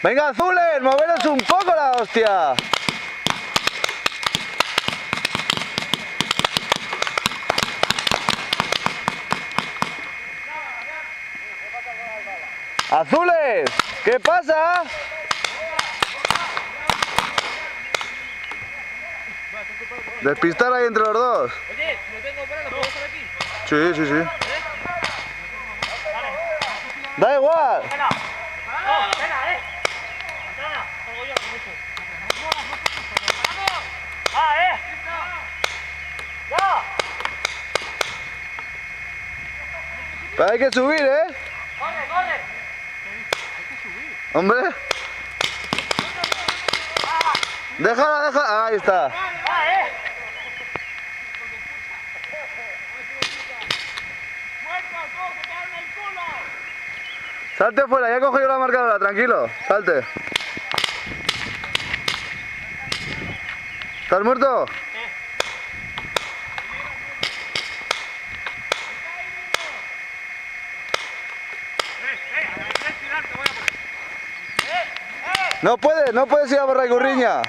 Venga, azules, moveros un poco la hostia. Azules, ¿qué pasa? Despistar ahí entre los dos. Oye, si lo tengo fuera, ¿lo puedo hacer aquí? Sí, sí, sí. Da igual. Espera. No, espera, Entrada. Salgo yo, con eso. ¡Vamos! ¡Ah, ¡Ya! Pero hay que subir, ¿eh? ¡Corre, corre! Hombre. Déjala, déjala. Ahí está. ¡Ah, Salte fuera, ya cojo yo la marcadora, tranquilo. Salte. ¿Estás muerto? No puedes ir a Barra y Gurriña.